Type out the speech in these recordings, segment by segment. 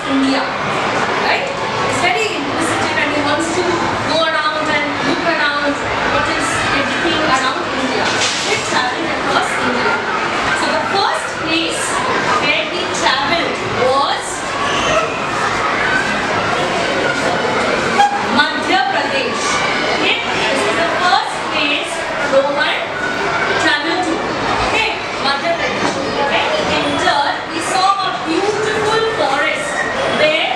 India. Right? He's very inquisitive and he wants to go around and look around what is everything around India. He traveled across India. So the first place where he traveled was Madhya Pradesh. Okay? This is the first place Rohan traveled to. Okay? Madhya Pradesh. When he entered, he saw a beautiful forest where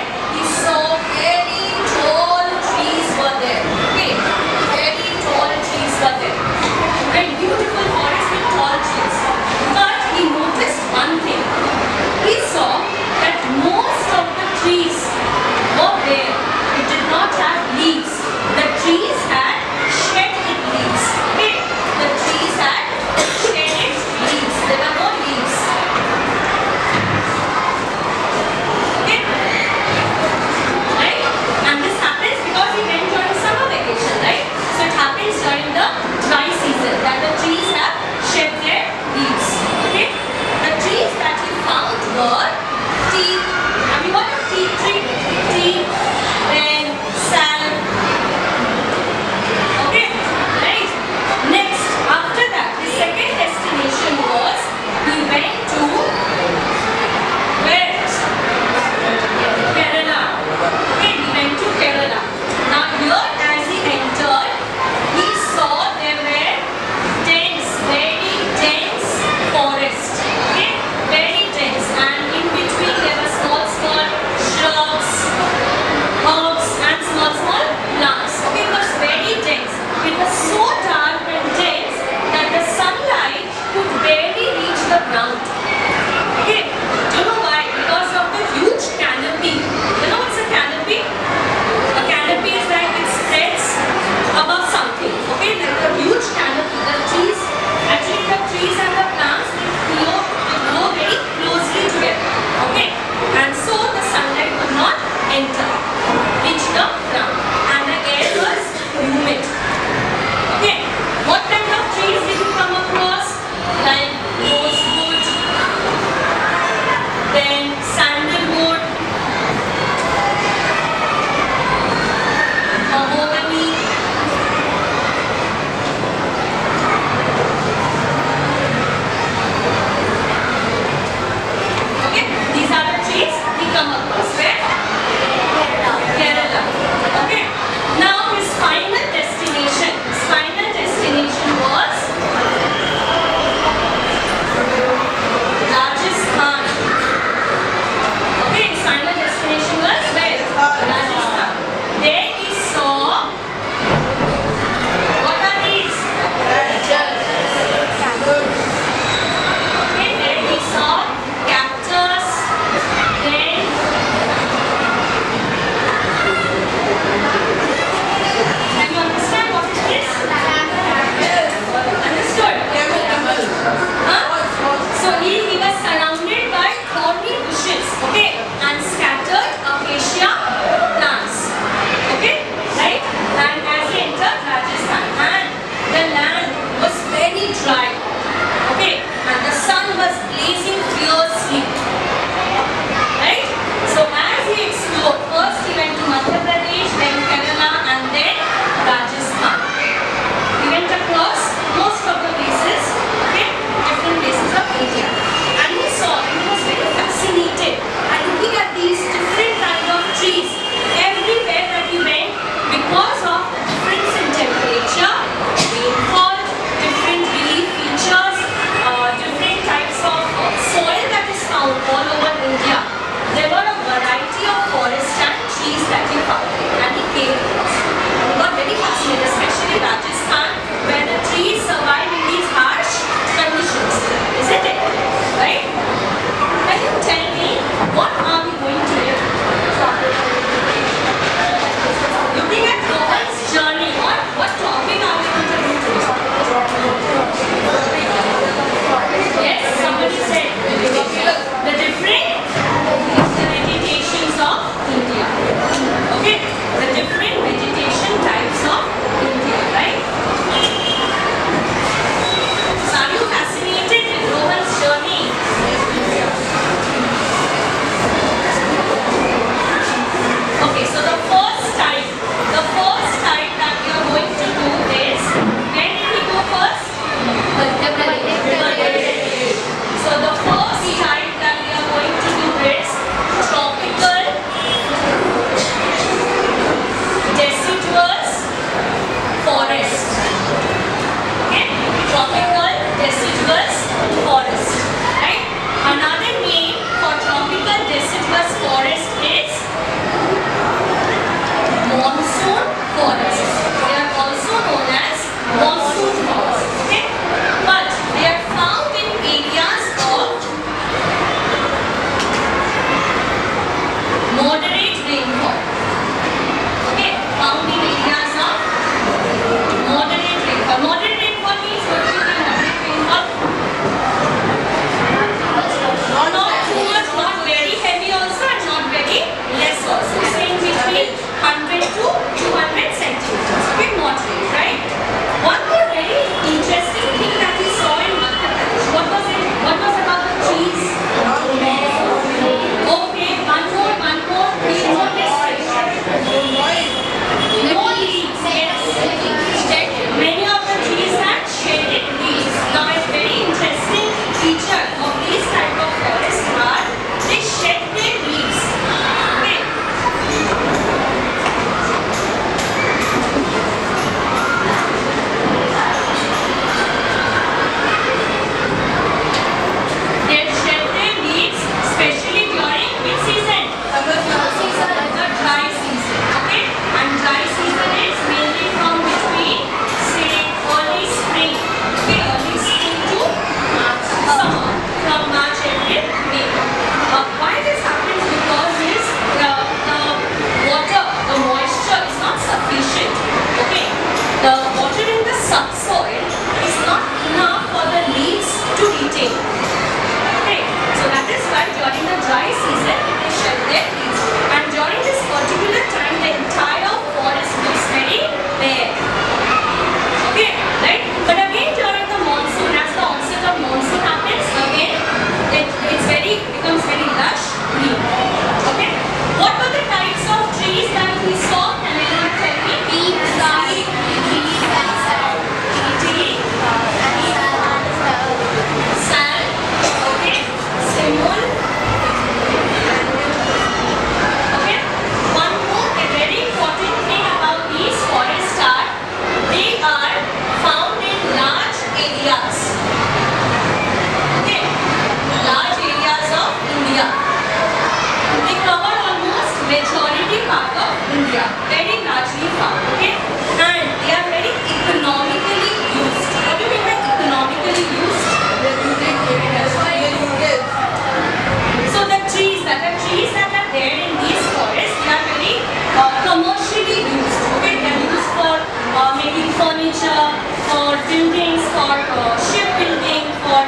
buildings, for shipbuilding, for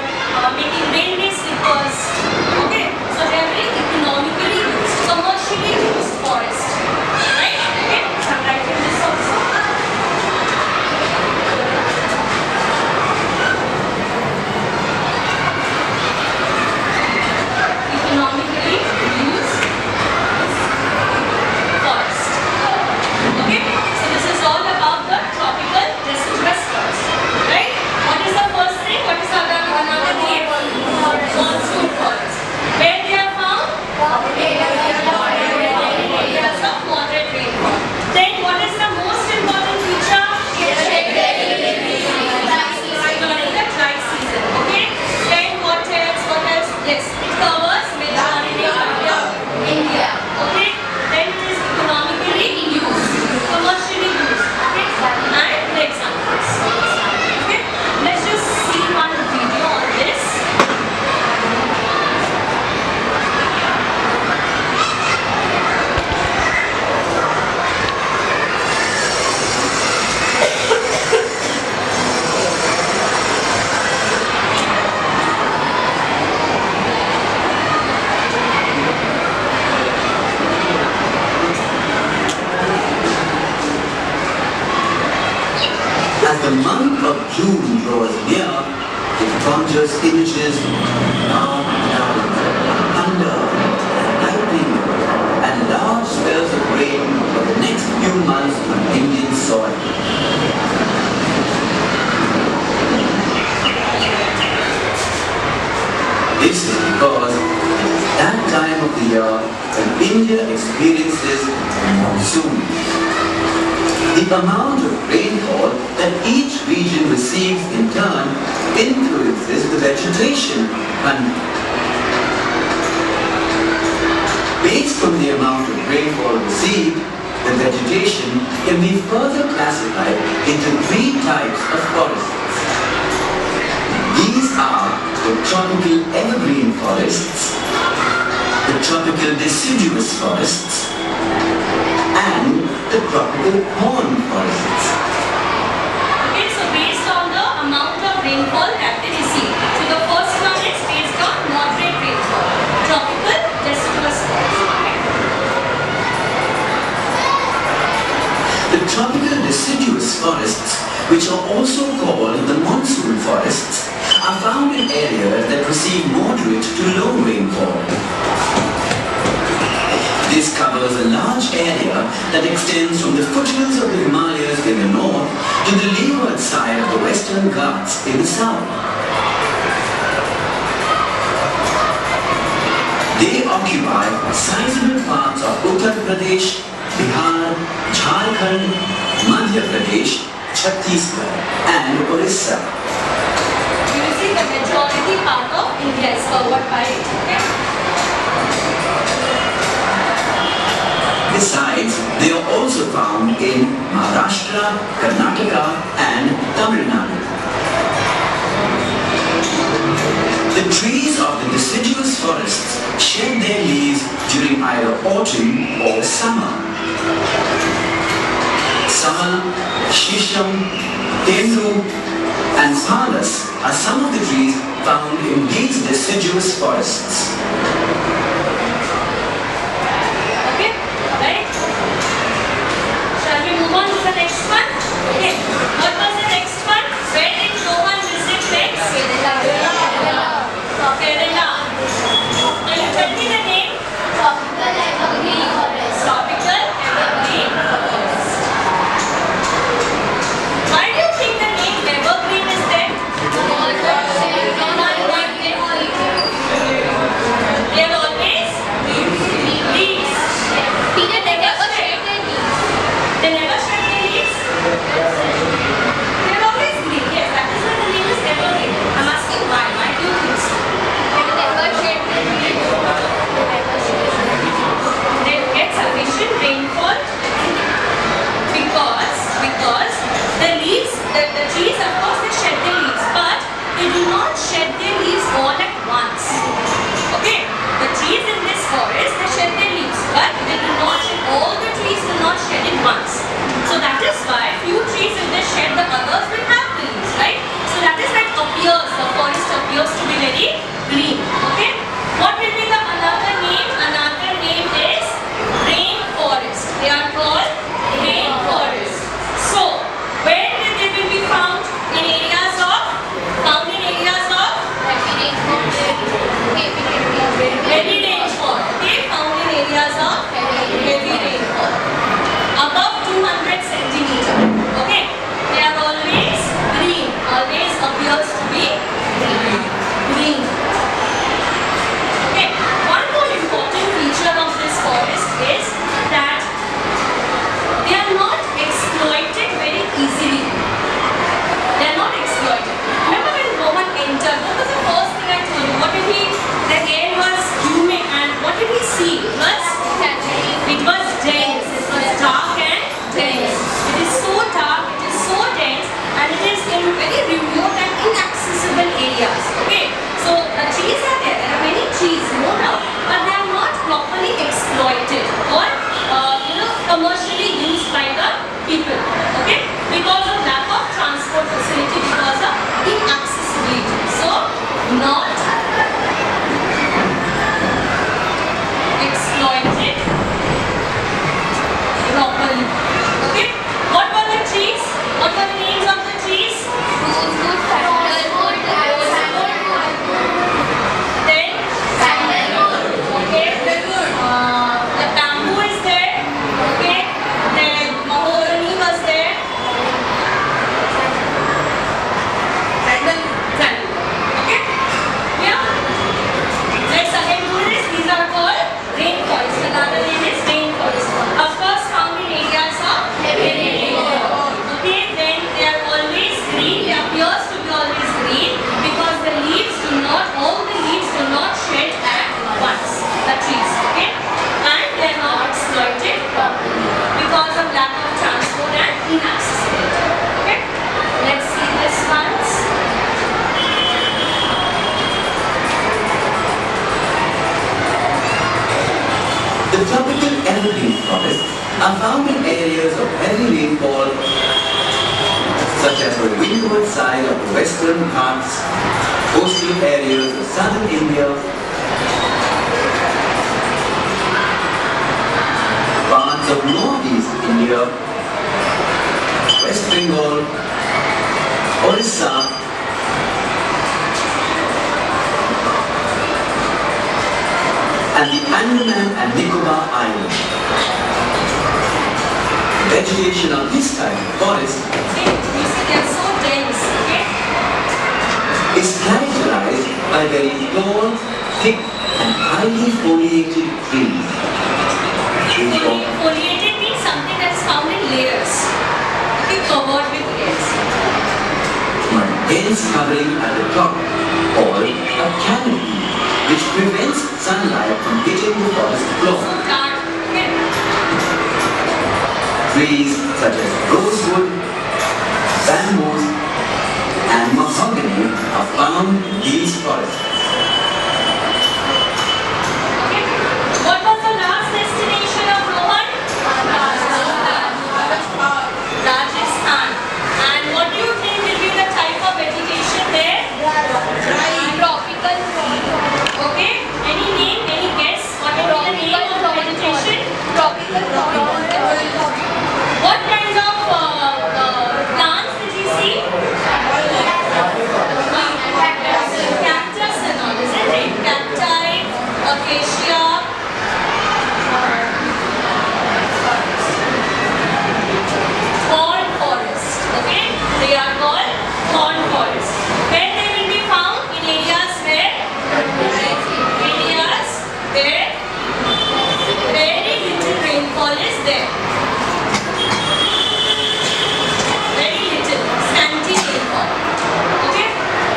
making railway slippers. Okay, so they are very economically used, commercially used forest. Right? Okay, I'm writing this also. Economically used forest. Okay, so this is all about the tropical deciduous forest. Right? What is the first thing? What is another name? Monsoon forest. Where they are found? Areas of moderate rainfall. Then what is the most important feature? During the dry season. Okay? Then what else? What else? Yes, it covers majority of India. Okay? Then it is economically used, commercially used. Okay? And the examples. Okay? Let's just see one video on this. As the month of June draws near, it conjures images of dark clouds, thunder, lightning, and large spells of rain for the next few months on Indian soil. This is because it is that time of the year when India experiences monsoon. The amount of rainfall that each region receives in turn influences the vegetation and based on the amount of rainfall received, the vegetation can be further classified into three types of forests. These are the tropical evergreen forests, the tropical deciduous forests, and the tropical thorn forests. Okay, so based on the amount of rainfall that they receive. So the first one is based on moderate rainfall, tropical deciduous forest. Okay. The tropical deciduous forests, which are also called the monsoon forests, are found in areas that receive moderate to low rainfall. This covers a large area that extends from the foothills of the Himalayas in the north to the leeward side of the Western Ghats in the south. They occupy sizable parts of Uttar Pradesh, Bihar, Jharkhand, Madhya Pradesh, Chhattisgarh, and Orissa. You see the majority part of India is covered by it. Okay? Besides, they are also found in Maharashtra, Karnataka, and Tamil Nadu. The trees of the deciduous forests shed their leaves during either autumn or summer. Samal, Shisham, Tendu, and Palas are some of the trees found in these deciduous forests. Okay, right? Shall we move on to the next one? Okay, what was the next one? Where did Rohan visit next? Kerala. Can you tell me the name? Tropical Evergreen Forest. Why do you think the name Evergreen is there? They are exploited or commercially used by the people. Okay, because of lack of transport facility, because of inaccessibility. So not exploited properly. Okay, what were the trees? What were the names of the trees? Then okay, the bamboo is there. Okay, then mahogany was there. Sandalwood. Okay, yeah. Let's again do this. These are called rainforests. The other name is rainforest. Of course, found in areas of heavy rainfall. Okay, then they are always green. They appears to be always green because the leaves do not, all the leaves do not shed at once. The trees, okay, and they are not exploited properly because of lack of transport and inaccessibility. Okay, let's see this once. The tropical evergreen forests are found in areas of heavy rainfall, such as the windward side of the Western Ghats, coastal areas of southern India, parts of northeast India, West Bengal, Orissa, and the Andaman and Nicobar Islands. Vegetation of this type of forest They are so dense. Okay. is characterized by very tall, thick, and highly foliated trees. Foliated means something that is found in layers. Okay, covered with layers. A dense covering at the top, called a canopy, which prevents sunlight from hitting the forest floor. So dark. Okay. Trees such as rosewood, bamboos, and mahogany are found in these forests. Okay. What was the last destination of Rohan? Rajasthan. And what do you think will be the type of vegetation there? Tropical. Okay. Any name? Any guess? What will be the name of the vegetation? Tropical. What kinds of plants did you see? Cactus and all, isn't it? Cacti, acacia. Thorn forest. Okay? They are called thorn forest. Where they will be found? In areas where? Areas where very little rainfall is there. Very little, scanty rainfall. Okay?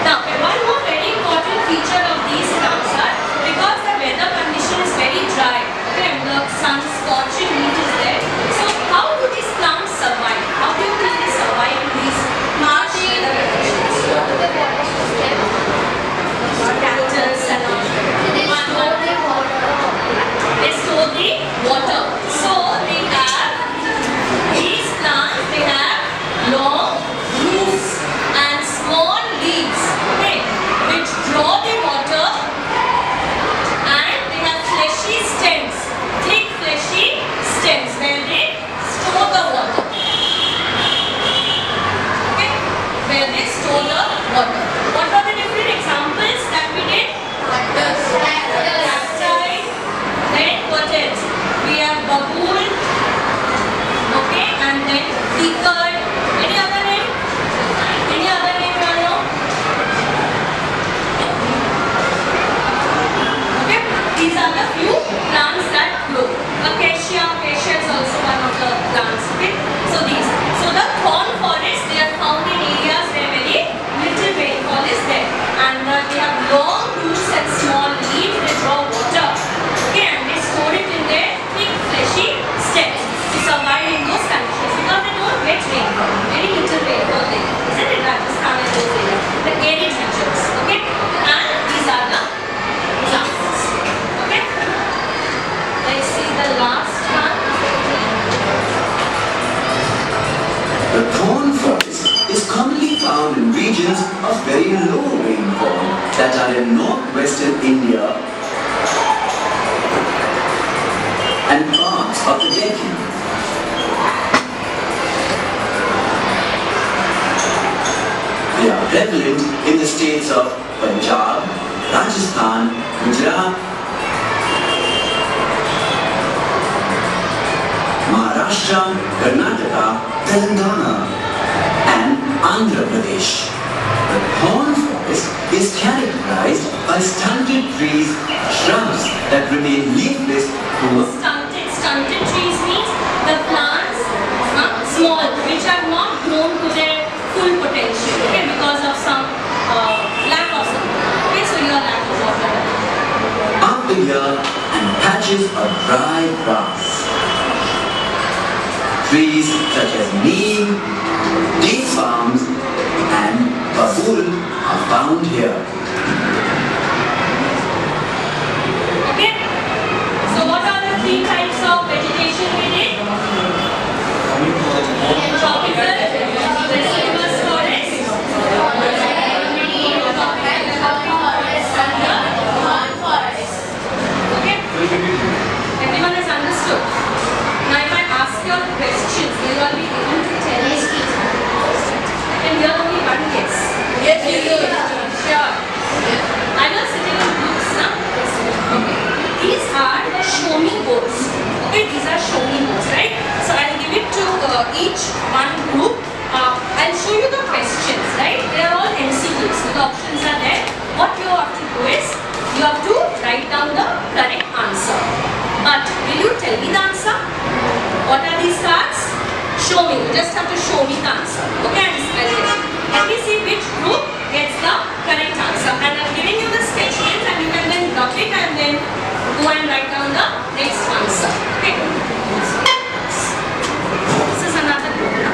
Now, one more very important feature of these plants are because the weather condition is very dry. Okay, and the sun scorching heat is there. So, how do these plants survive? How do you think they survive in these harsh weather conditions? Cactus and all. They store the water. So they have these plants, they have long roots and small leaves, okay, which draw the water, and they have fleshy stems, thick fleshy stems where they store the water. Okay, where they store the water. What are the different examples that we did? Cacti. Then what else? We have baboon, okay, and then pecan. Any other name? Any other name you know? Okay, these are the few plants that grow. Acacia is also one of the plants. Okay, so these. So the thorn forest, they are found in areas where very little rainfall is there, and they have long roots and small leaves. They draw water. Okay, and they store it in their thick fleshy stems to survive in those conditions because they don't get regions of very low rainfall that are in northwestern India and parts of the Deccan. They are prevalent in the states of Punjab, Rajasthan, Gujarat, Maharashtra, Karnataka, Telangana, and Andhra Pradesh. The thorn forest is characterized by stunted trees, shrubs that remain leafless to Stunted trees means the plants small, which have not grown to their full potential, okay, because of some lack of something. Okay, so your lack of water. up the year and patches of dry grass. Trees such as neem, date palms, and babool are found here. Okay, so what are the three types of vegetation we did? Tropical, deciduous forest, okay? Everyone has understood. Now if I ask you questions, will you all be able to tell me? I can hear only one guess. Yes, you do. Sure. I was sitting in groups now. Okay. These are show me boards. Okay, these are show me boards, right? So I'll give it to each one group. I'll show you the questions, right? They are all MCQs. So the options are there. What you have to do is you have to write down the correct answer. But will you tell me the answer? What are these cards? Show me. You just have to show me the answer. Okay, and spell it. Let me see which group gets the correct answer. And I'm giving you the sketch names and you can then drop it and then go and write down the next answer. Okay. This is another group now.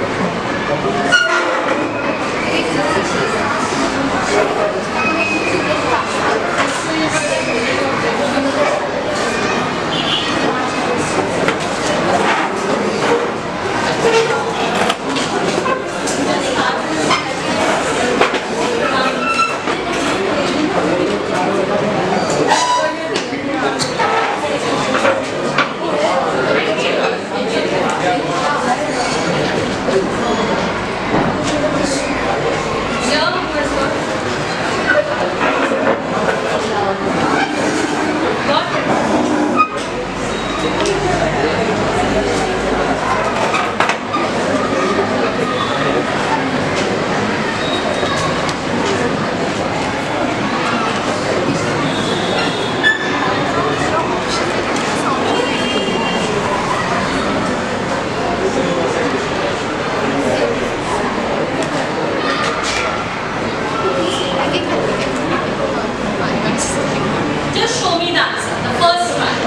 Just show me the answer. The first one.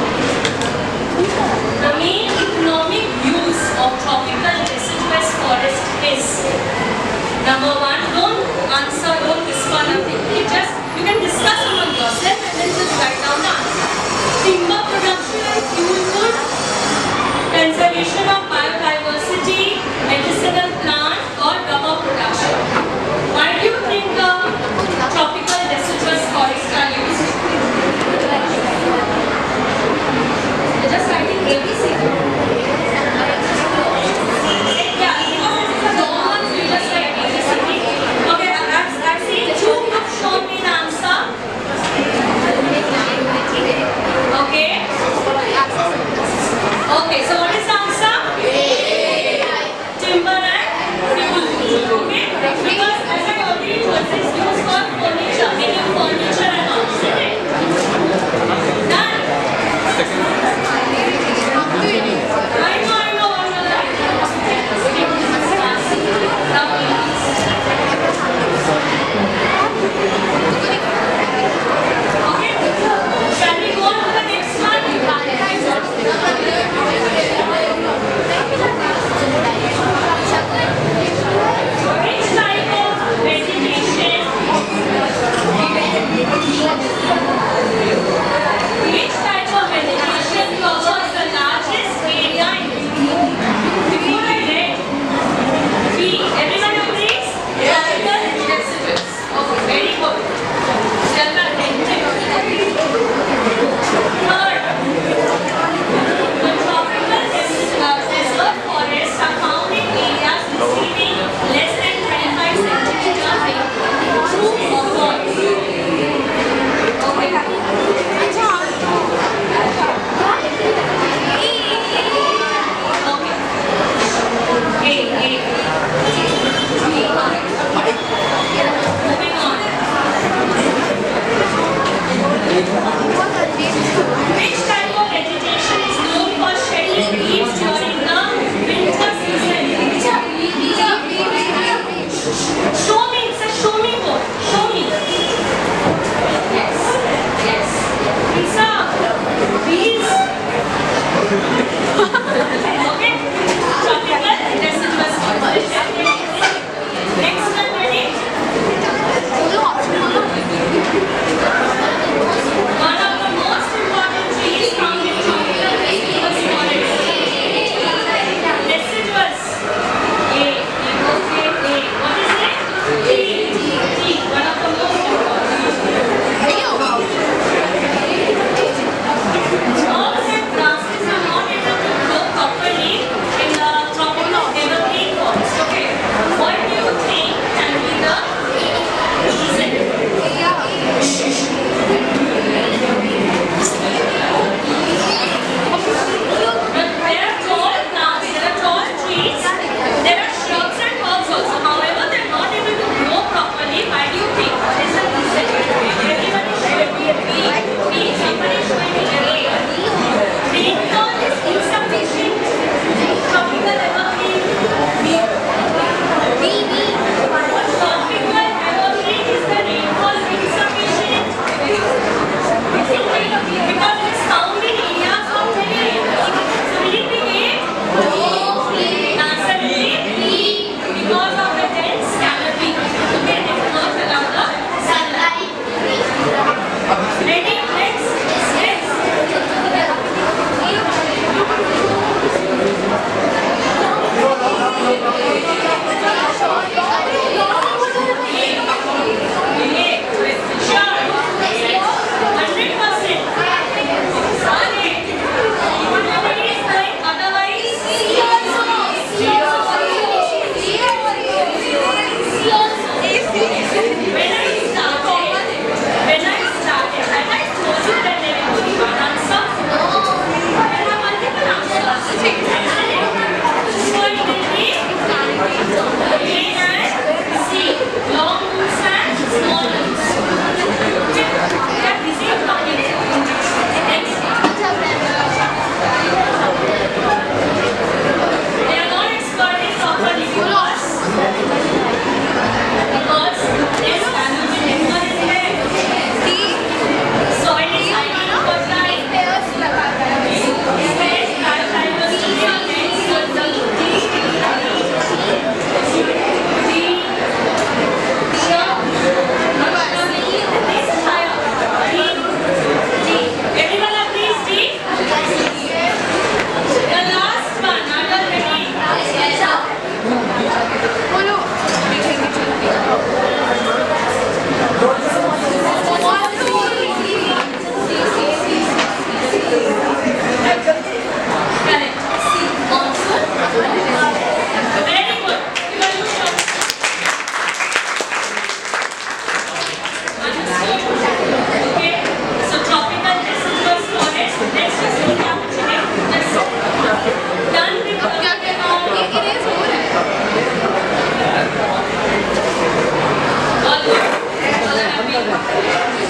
The main economic use of tropical deciduous forest is number one. Don't answer, don't whisper nothing. You can discuss among yourself and then just write down the answer. Timber production and fuel wood, conservation of biodiversity, medicinal plant, or rubber production. Why do you think the tropical deciduous forests are used? You're just writing ABC. Yeah, because it's a long one, so you just write ABC. Okay, I've seen two groups show me the answer. Okay. Okay, so what is the answer?